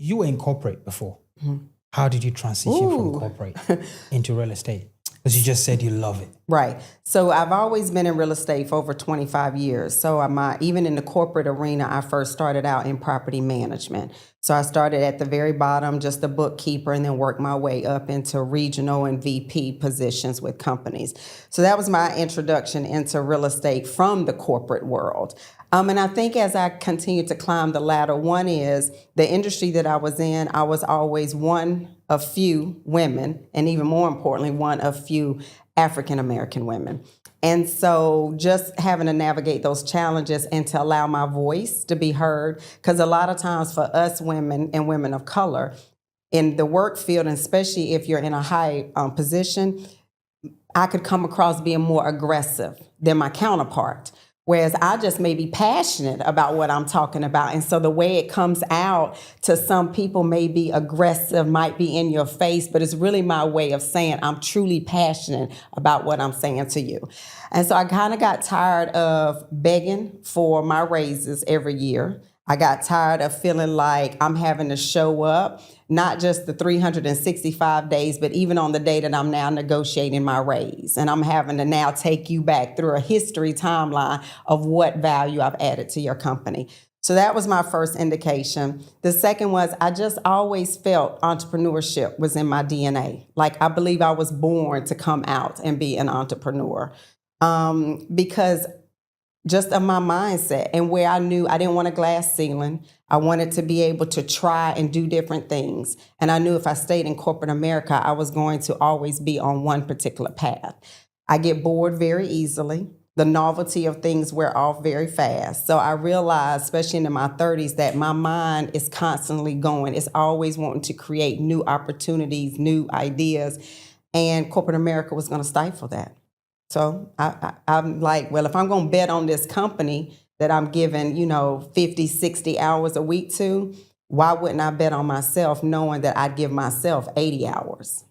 you were in corporate before. How did you transition from corporate into real estate? Because you just said you love it. Right. So I've always been in real estate for over 25 years. So even in the corporate arena, I first started out in property management. So I started at the very bottom, just a bookkeeper, and then worked my way up into regional and VP positions with companies. So that was my introduction into real estate from the corporate world. And I think as I continued to climb the ladder, one is the industry that I was in, I was always one of few women, and even more importantly, one of few African American women. And so just having to navigate those challenges and to allow my voice to be heard, because a lot of times for us women and women of color in the work field, and especially if you're in a high position, I could come across being more aggressive than my counterpart. Whereas I just may be passionate about what I'm talking about. And so the way it comes out to some people may be aggressive, might be in your face, but it's really my way of saying I'm truly passionate about what I'm saying to you. And so I kind of got tired of begging for my raises every year. I got tired of feeling like I'm having to show up, not just the 365 days, but even on the day that I'm now negotiating my raise. And I'm having to now take you back through a history timeline of what value I've added to your company. So that was my first indication. The second was I just always felt entrepreneurship was in my DNA. Like I believe I was born to come out and be an entrepreneur because just of my mindset and where I knew I didn't want a glass ceiling. I wanted to be able to try and do different things. And I knew if I stayed in corporate America, I was going to always be on one particular path. I get bored very easily. The novelty of things wear off very fast. So I realized, especially in my 30s, that my mind is constantly going. It's always wanting to create new opportunities, new ideas. And corporate America was going to stifle that. So I'm like, well, if I'm going to bet on this company that I'm giving, 50, 60 hours a week to, why wouldn't I bet on myself knowing that I'd give myself 80 hours?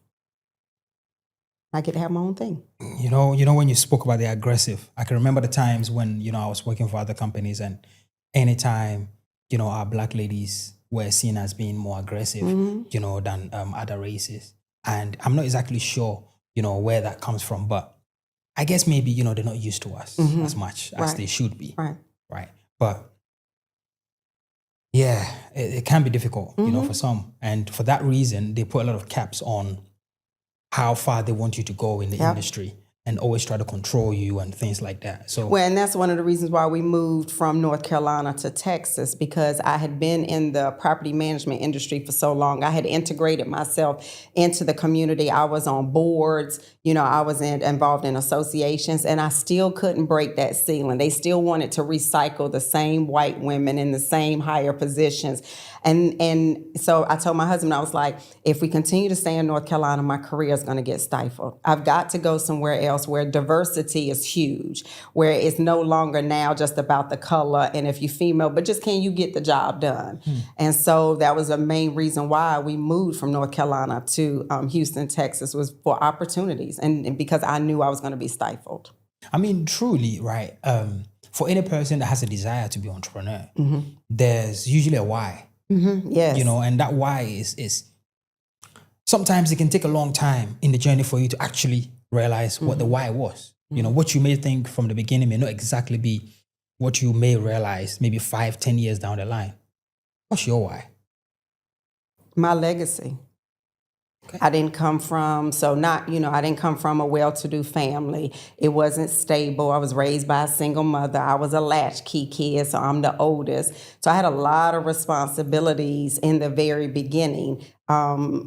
I get to have my own thing. You know, when you spoke about the aggressive, I can remember the times when, I was working for other companies and anytime, our Black ladies were seen as being more aggressive, than other races. And I'm not exactly sure, where that comes from, but I guess maybe, they're not used to us as much as they should be. Right. But yeah, it can be difficult, for some. And for that reason, they put a lot of caps on how far they want you to go in the industry and always try to control you and things like that. So, well, and that's one of the reasons why we moved from North Carolina to Texas, because I had been in the property management industry for so long. I had integrated myself into the community. I was on boards, I was involved in associations, and I still couldn't break that ceiling. They still wanted to recycle the same white women in the same higher positions. And so I told my husband, I was like, if we continue to stay in North Carolina, my career is going to get stifled. I've got to go somewhere else where diversity is huge, where it's no longer now just about the color and if you're female, but just can you get the job done? And so that was a main reason why we moved from North Carolina to Houston, Texas, was for opportunities and because I knew I was going to be stifled. I mean, truly, right? For any person that has a desire to be an entrepreneur, there's usually a why. Yes. And that why is sometimes it can take a long time in the journey for you to actually realize what the why was. What you may think from the beginning may not exactly be what you may realize maybe 5-10 years down the line. What's your why? My legacy. Okay. I didn't come from a well-to-do family. It wasn't stable. I was raised by a single mother. I was a latchkey kid, so I'm the oldest. So I had a lot of responsibilities in the very beginning,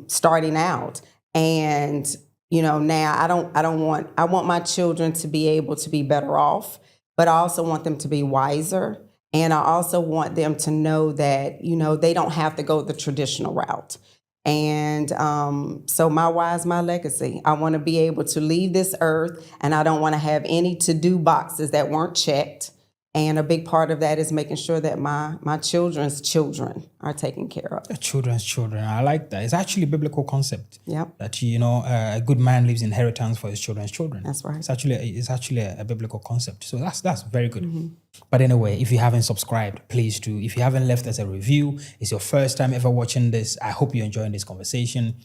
starting out. And, now I want my children to be able to be better off, but I also want them to be wiser. And I also want them to know that, they don't have to go the traditional route. And so my why is my legacy. I want to be able to leave this earth, and I don't want to have any to-do boxes that weren't checked. And a big part of that is making sure that my children's children are taken care of. The children's children. I like that. It's actually a biblical concept. Yep. That a good man leaves inheritance for his children's children. That's right. It's actually a biblical concept. So that's very good. But anyway, if you haven't subscribed, please do. If you haven't left us a review, it's your first time ever watching this, I hope you're enjoying this conversation.